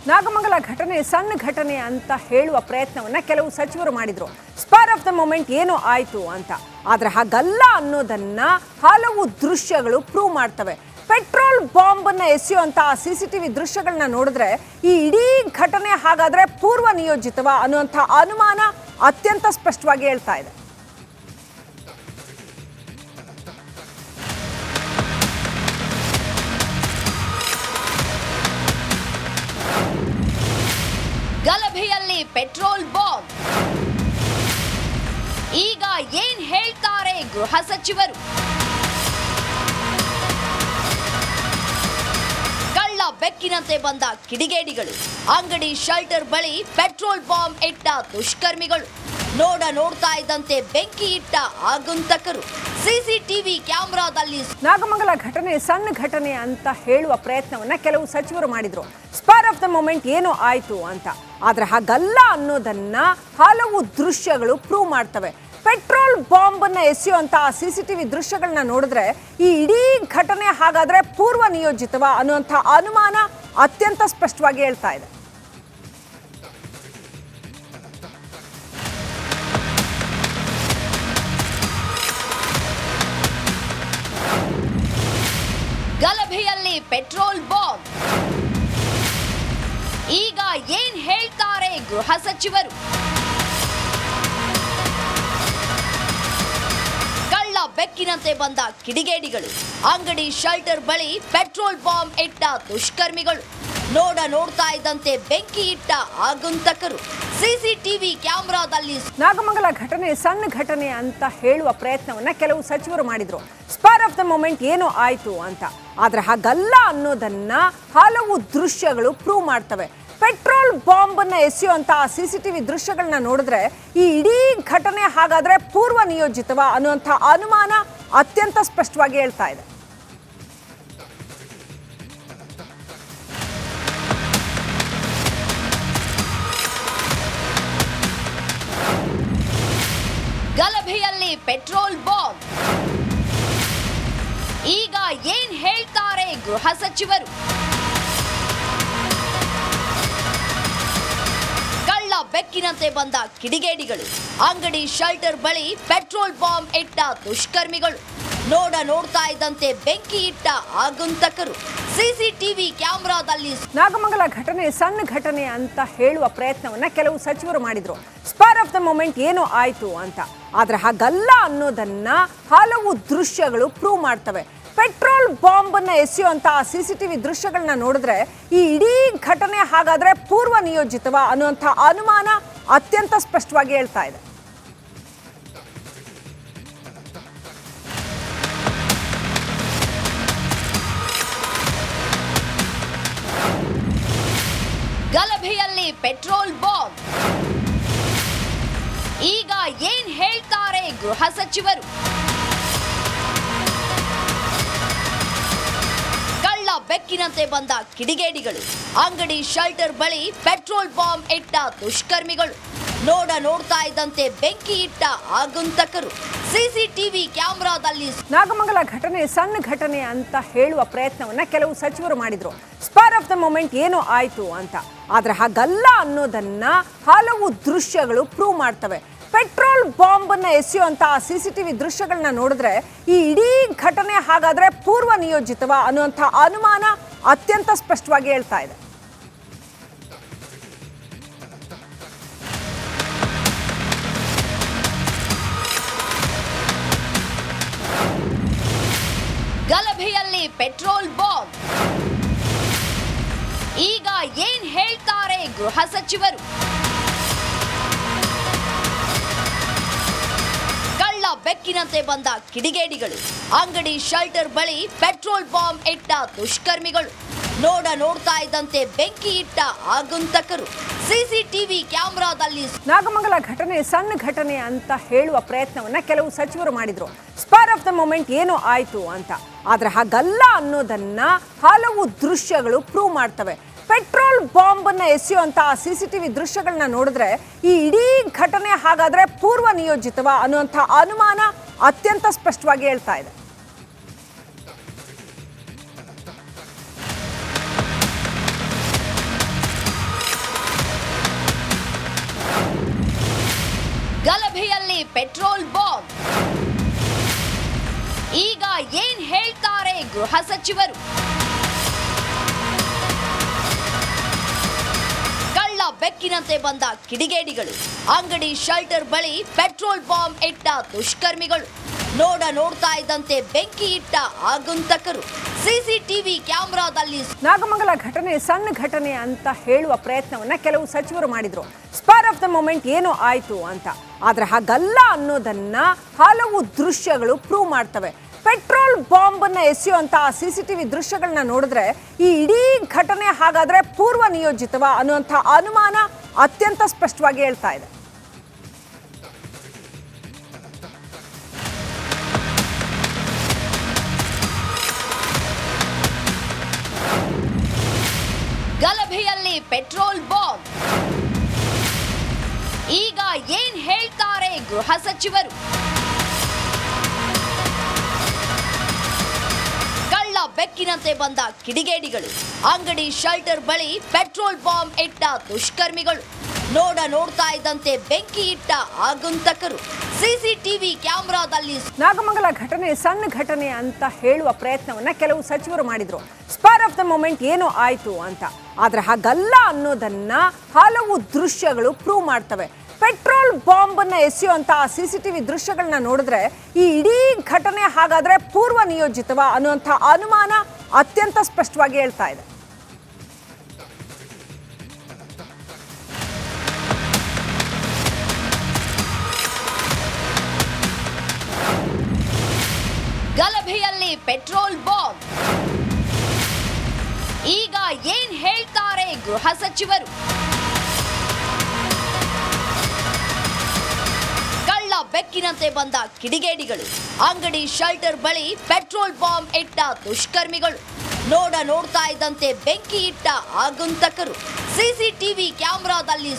ನಾಗಮಂಗಲ ಘಟನೆ ಸಣ್ಣ ಘಟನೆ ಅಂತ ಹೇಳುವ ಪ್ರಯತ್ನವನ್ನ ಕೆಲವು ಸಚಿವರು ಮಾಡಿದ್ರು. ಸ್ಪಾರ್ ಆಫ್ ದ ಮೊಮೆಂಟ್ ಏನು ಆಯ್ತು ಅಂತ. ಆದ್ರೆ ಹಾಗಲ್ಲ ಅನ್ನೋದನ್ನ ಹಲವು ದೃಶ್ಯಗಳು ಪ್ರೂವ್ ಮಾಡ್ತವೆ. ಪೆಟ್ರೋಲ್ ಬಾಂಬ್ ಅನ್ನ ಎಸೆಯುವಂತ ಸಿಸಿಟಿವಿ ದೃಶ್ಯಗಳನ್ನ ನೋಡಿದ್ರೆ ಈ ಇಡೀ ಘಟನೆ ಹಾಗಾದ್ರೆ ಪೂರ್ವ ನಿಯೋಜಿತವ ಅನ್ನುವಂಥ ಅನುಮಾನ ಅತ್ಯಂತ ಸ್ಪಷ್ಟವಾಗಿ ಹೇಳ್ತಾ ಇದೆ. ಗಲಭೆಯಲ್ಲಿ ಪೆಟ್ರೋಲ್ ಬಾಂಬ್. ಈಗ ಏನ್ ಹೇಳ್ತಾರೆ ಗೃಹ ಸಚಿವರು? ಕಳ್ಳ ಬೆಕ್ಕಿನಂತೆ ಬಂದ ಕಿಡಿಗೇಡಿಗಳು, ಅಂಗಡಿ ಶೆಲ್ಟರ್ ಬಳಿ ಪೆಟ್ರೋಲ್ ಬಾಂಬ್ ಇಟ್ಟ ದುಷ್ಕರ್ಮಿಗಳು, ನೋಡ್ತಾ ಇದ್ದಂತೆ ಬೆಂಕಿ ಇಟ್ಟ ಆಗಂತಕರು. ಸಿಸಿಟಿವಿ ಕ್ಯಾಮೆರಾದಲ್ಲಿ ನಾಗಮಂಗಲ ಘಟನೆ ಸಣ್ಣ ಘಟನೆ ಅಂತ ಹೇಳುವ ಪ್ರಯತ್ನವನ್ನ ಕೆಲವು ಸಚಿವರು ಮಾಡಿದ್ರು. ಸ್ಪಾರ್ ಆಫ್ ದ ಮೊಮೆಂಟ್ ಏನು ಆಯ್ತು ಅಂತ. ಆದ್ರೆ ಹಾಗಲ್ಲ ಅನ್ನೋದನ್ನ ಹಲವು ದೃಶ್ಯಗಳು ಪ್ರೂವ್ ಮಾಡ್ತವೆ. ಪೆಟ್ರೋಲ್ ಬಾಂಬ್ ಅನ್ನ ಎಸೆಯುವಂತ ಸಿಸಿಟಿವಿ ದೃಶ್ಯಗಳನ್ನ ನೋಡಿದ್ರೆ ಈ ಇಡೀ ಘಟನೆ ಹಾಗಾದ್ರೆ ಪೂರ್ವ ನಿಯೋಜಿತವ ಅನ್ನುವಂಥ ಅನುಮಾನ ಅತ್ಯಂತ ಸ್ಪಷ್ಟವಾಗಿ ಹೇಳ್ತಾ ಇದೆ. ಗಲಭೆಯಲ್ಲಿ ಪೆಟ್ರೋಲ್ ಬಾಂಬ್. ಈಗ ಏನ್ ಹೇಳ್ತಾರೆ ಗೃಹ ಸಚಿವರು? ಕಳ್ಳ ಬೆಕ್ಕಿನಂತೆ ಬಂದ ಕಿಡಿಗೇಡಿಗಳು, ಅಂಗಡಿ ಶೆಲ್ಟರ್ ಬಳಿ ಪೆಟ್ರೋಲ್ ಬಾಂಬ್ ಇಟ್ಟ ದುಷ್ಕರ್ಮಿಗಳು, ನೋಡ್ತಾ ಇದ್ದಂತೆ ಬೆಂಕಿ ಇಟ್ಟ ಆಗಂತಕರು. ಸಿಸಿಟಿವಿ ಕ್ಯಾಮೆರಾದಲ್ಲಿ ನಾಗಮಂಗಲ ಘಟನೆ ಸಣ್ಣ ಘಟನೆ ಅಂತ ಹೇಳುವ ಪ್ರಯತ್ನವನ್ನ ಕೆಲವು ಸಚಿವರು ಮಾಡಿದ್ರು. ಸ್ಪಾರ್ ಆಫ್ ದ ಮೊಮೆಂಟ್ ಏನು ಆಯ್ತು ಅಂತ. ಆದ್ರೆ ಹಾಗಲ್ಲ ಅನ್ನೋದನ್ನ ಹಲವು ದೃಶ್ಯಗಳು ಪ್ರೂವ್ ಮಾಡ್ತವೆ. ಪೆಟ್ರೋಲ್ ಬಾಂಬ್ ಅನ್ನ ಎಸೆಯುವಂತ ಸಿಸಿಟಿವಿ ದೃಶ್ಯಗಳನ್ನ ನೋಡಿದ್ರೆ ಈ ಇಡೀ ಘಟನೆ ಹಾಗಾದ್ರೆ ಪೂರ್ವ ನಿಯೋಜಿತವ ಅನ್ನುವಂಥ ಅನುಮಾನ ಅತ್ಯಂತ ಸ್ಪಷ್ಟವಾಗಿ ಹೇಳ್ತಾ ಇದೆ. ಗಲಭೆಯಲ್ಲಿ ಪೆಟ್ರೋಲ್ ಬಾಂಬ್. ಈಗ ಏನ್ ಹೇಳ್ತಾರೆ ಗೃಹ ಸಚಿವರು? ಕಳ್ಳ ಬೆಕ್ಕಿನಂತೆ ಬಂದ ಕಿಡಿಗೇಡಿಗಳು, ಅಂಗಡಿ ಶೆಲ್ಟರ್ ಬಳಿ ಪೆಟ್ರೋಲ್ ಬಾಂಬ್ ಇಟ್ಟ ದುಷ್ಕರ್ಮಿಗಳು, ನೋಡ್ತಾ ಇದ್ದಂತೆ ಬೆಂಕಿ ಇಟ್ಟ ಆಗಂತಕರು. ಸಿಸಿಟಿವಿ ಕ್ಯಾಮೆರಾದಲ್ಲಿ ನಾಗಮಂಗಲ ಘಟನೆ ಸಣ್ಣ ಘಟನೆ ಅಂತ ಹೇಳುವ ಪ್ರಯತ್ನವನ್ನ ಕೆಲವು ಸಚಿವರು ಮಾಡಿದ್ರು. ಸ್ಪಾರ್ ಆಫ್ ದ ಮೊಮೆಂಟ್ ಏನು ಆಯ್ತು ಅಂತ. ಆದ್ರೆ ಹಾಗಲ್ಲ ಅನ್ನೋದನ್ನ ಹಲವು ದೃಶ್ಯಗಳು ಪ್ರೂವ್ ಮಾಡ್ತವೆ. ಪೆಟ್ರೋಲ್ ಬಾಂಬ್ ಅನ್ನ ಎಸೆಯುವಂತ ಸಿಸಿಟಿವಿ ದೃಶ್ಯಗಳನ್ನ ನೋಡಿದ್ರೆ ಈ ಇಡೀ ಘಟನೆ ಹಾಗಾದ್ರೆ ಪೂರ್ವ ನಿಯೋಜಿತವ ಅನ್ನುವಂಥ ಅನುಮಾನ ಅತ್ಯಂತ ಸ್ಪಷ್ಟವಾಗಿ ಹೇಳ್ತಾ ಇದೆ. ಗಲಭೆಯಲ್ಲಿ ಪೆಟ್ರೋಲ್ ಬಾಂಬ್. ಈಗ ಏನ್ ಹೇಳ್ತಾರೆ ಗೃಹ ಸಚಿವರು? ಕಳ್ಳ ಬೆಕ್ಕಿನಂತೆ ಬಂದ ಕಿಡಿಗೇಡಿಗಳು, ಅಂಗಡಿ ಶೆಲ್ಟರ್ ಬಳಿ ಪೆಟ್ರೋಲ್ ಬಾಂಬ್ ಇಟ್ಟ ದುಷ್ಕರ್ಮಿಗಳು, ನೋಡ್ತಾ ಇದ್ದಂತೆ ಬೆಂಕಿ ಇಟ್ಟ ಆಗಂತಕರು. ಸಿಸಿಟಿವಿ ಕ್ಯಾಮೆರಾದಲ್ಲಿ ನಾಗಮಂಗಲ ಘಟನೆ ಸಣ್ಣ ಘಟನೆ ಅಂತ ಹೇಳುವ ಪ್ರಯತ್ನವನ್ನ ಕೆಲವು ಸಚಿವರು ಮಾಡಿದ್ರು. ಸ್ಪಾರ್ ಆಫ್ ದ ಮೊಮೆಂಟ್ ಏನು ಆಯ್ತು ಅಂತ. ಆದ್ರೆ ಹಾಗಲ್ಲ ಅನ್ನೋದನ್ನ ಹಲವು ದೃಶ್ಯಗಳು ಪ್ರೂವ್ ಮಾಡ್ತವೆ. ಪೆಟ್ರೋಲ್ ಬಾಂಬ್ ಅನ್ನ ಎಸೆಯುವಂತ ಸಿಸಿಟಿವಿ ದೃಶ್ಯಗಳನ್ನ ನೋಡಿದ್ರೆ ಈ ಇಡೀ ಘಟನೆ ಹಾಗಾದ್ರೆ ಪೂರ್ವ ನಿಯೋಜಿತವ ಅನ್ನುವಂಥ ಅನುಮಾನ ಅತ್ಯಂತ ಸ್ಪಷ್ಟವಾಗಿ ಹೇಳ್ತಾ ಇದೆ. ಗಲಭೆಯಲ್ಲಿ ಪೆಟ್ರೋಲ್ ಬಾಂಬ್. ಈಗ ಏನ್ ಹೇಳ್ತಾರೆ ಗೃಹ ಸಚಿವರು? ಕಳ್ಳ ಬೆಕ್ಕಿನಂತೆ ಬಂದ ಕಿಡಿಗೇಡಿಗಳು, ಅಂಗಡಿ ಶೆಲ್ಟರ್ ಬಳಿ ಪೆಟ್ರೋಲ್ ಬಾಂಬ್ ಇಟ್ಟ ದುಷ್ಕರ್ಮಿಗಳು, ನೋಡ್ತಾ ಇದ್ದಂತೆ ಬೆಂಕಿ ಇಟ್ಟ ಆಗಂತಕರು. ಸಿಸಿಟಿವಿ ಕ್ಯಾಮೆರಾದಲ್ಲಿ ನಾಗಮಂಗಲ ಘಟನೆ ಸಣ್ಣ ಘಟನೆ ಅಂತ ಹೇಳುವ ಪ್ರಯತ್ನವನ್ನ ಕೆಲವು ಸಚಿವರು ಮಾಡಿದ್ರು. ಸ್ಪಾರ್ ಆಫ್ ದ ಮೊಮೆಂಟ್ ಏನು ಆಯ್ತು ಅಂತ. ಆದ್ರೆ ಹಾಗಲ್ಲ ಅನ್ನೋದನ್ನ ಹಲವು ದೃಶ್ಯಗಳು ಪ್ರೂವ್ ಮಾಡ್ತವೆ. ಪೆಟ್ರೋಲ್ ಬಾಂಬ್ ಅನ್ನ ಎಸೆಯುವಂತ ಸಿಸಿಟಿವಿ ದೃಶ್ಯಗಳನ್ನ ನೋಡಿದ್ರೆ ಈ ಇಡೀ ಘಟನೆ ಹಾಗಾದ್ರೆ ಪೂರ್ವ ನಿಯೋಜಿತವ ಅನ್ನುವಂಥ ಅನುಮಾನ ಅತ್ಯಂತ ಸ್ಪಷ್ಟವಾಗಿ ಹೇಳ್ತಾ ಇದೆ. Petrol bomb. ಈಗ ಏನ್ ಹೇಳ್ತಾರೆ ಗೃಹ ಸಚಿವರು? ಕಳ್ಳ ಬೆಕ್ಕಿನಂತೆ ಬಂದ ಕಿಡಿಗೇಡಿಗಳು, ಅಂಗಡಿ ಶೆಲ್ಟರ್ ಬಳಿ ಪೆಟ್ರೋಲ್ ಬಾಂಬ್ ಇಟ್ಟ ದುಷ್ಕರ್ಮಿಗಳು, ನೋಡ್ತಾ ಇದ್ದಂತೆ ಬೆಂಕಿ ಇಟ್ಟ ಆಗಂತಕರು, ಸಿಸಿಟಿವಿ ಕ್ಯಾಮೆರಾದಲ್ಲಿ. ನಾಗಮಂಗಲ ಘಟನೆ ಸಣ್ಣ ಘಟನೆ ಅಂತ ಹೇಳುವ ಪ್ರಯತ್ನವನ್ನ ಕೆಲವು ಸಚಿವರು ಮಾಡಿದ್ರು. ಸ್ಪಾರ್ ಆಫ್ ದ ಮೂಮೆಂಟ್ ಏನು ಆಯ್ತು ಅಂತ. ಆದ್ರೆ ಹಾಗಲ್ಲ ಅನ್ನೋದನ್ನ ಹಲವು ದೃಶ್ಯಗಳು ಪ್ರೂವ್ ಮಾಡ್ತವೆ. ಪೆಟ್ರೋಲ್ ಬಾಂಬ್ ಅನ್ನ ಎಸೆಯುವಂತ ಸಿಸಿಟಿವಿ ದೃಶ್ಯಗಳನ್ನ ನೋಡಿದ್ರೆ ಈ ಇಡೀ ಘಟನೆ ಹಾಗಾದ್ರೆ ಪೂರ್ವ ನಿಯೋಜಿತವ ಅನ್ನುವಂಥ ಅನುಮಾನ ಅತ್ಯಂತ ಸ್ಪಷ್ಟವಾಗಿ ಹೇಳ್ತಾ ಇದೆ. ಗಲಭೆಯಲ್ಲಿ ಪೆಟ್ರೋಲ್ ಬಾಂಬ್. ಈಗ ಏನ್ ಹೇಳ್ತಾರೆ ಗೃಹ ಸಚಿವರು? ಕಳ್ಳ ಬೆಕ್ಕಿನಂತೆ ಬಂದ ಕಿಡಿಗೇಡಿಗಳು, ಅಂಗಡಿ ಶೆಲ್ಟರ್ ಬಳಿ ಪೆಟ್ರೋಲ್ ಬಾಂಬ್ ಇಟ್ಟ ದುಷ್ಕರ್ಮಿಗಳು, ನೋಡ್ತಾ ಇದ್ದಂತೆ ಬೆಂಕಿ ಇಟ್ಟ ಆಗಂತಕರು, ಸಿಸಿಟಿವಿ ಕ್ಯಾಮೆರಾದಲ್ಲಿ. ನಾಗಮಂಗಲ ಘಟನೆ ಸಣ್ಣ ಘಟನೆ ಅಂತ ಹೇಳುವ ಪ್ರಯತ್ನವನ್ನ ಕೆಲವು ಸಚಿವರು ಮಾಡಿದ್ರು. ಸ್ಪಾರ್ ಆಫ್ ದ ಮೂಮೆಂಟ್ ಏನು ಆಯ್ತು ಅಂತ. ಆದ್ರೆ ಹಾಗಲ್ಲ ಅನ್ನೋದನ್ನ ಹಲವು ದೃಶ್ಯಗಳು ಪ್ರೂವ್ ಮಾಡ್ತವೆ. ಪೆಟ್ರೋಲ್ ಬಾಂಬ್ ಅನ್ನ ಎಸೆಯುವಂತ ಸಿಸಿಟಿವಿ ದೃಶ್ಯಗಳನ್ನ ನೋಡಿದ್ರೆ ಈ ಇಡೀ ಘಟನೆ ಹಾಗಾದ್ರೆ ಪೂರ್ವ ನಿಯೋಜಿತವ ಅನ್ನುವಂಥ ಅನುಮಾನ ಅತ್ಯಂತ ಸ್ಪಷ್ಟವಾಗಿ ಹೇಳ್ತಾ ಇದೆ. ಗಲಭೆಯಲ್ಲಿ ಪೆಟ್ರೋಲ್ ಬಾಂಬ್. ಈಗ ಏನ್ ಹೇಳ್ತಾರೆ ಗೃಹ ಸಚಿವರು? ಕಳ್ಳ ಬೆಕ್ಕಿನಂತೆ ಬಂದ ಕಿಡಿಗೇಡಿಗಳು, ಅಂಗಡಿ ಶೆಲ್ಟರ್ ಬಳಿ ಪೆಟ್ರೋಲ್ ಬಾಂಬ್ ಇಟ್ಟ ದುಷ್ಕರ್ಮಿಗಳು, ನೋಡ್ತಾ ಇದ್ದಂತೆ ಬೆಂಕಿ ಇಟ್ಟ ಆಗಂತಕರು, ಸಿಸಿಟಿವಿ ಕ್ಯಾಮೆರಾದಲ್ಲಿ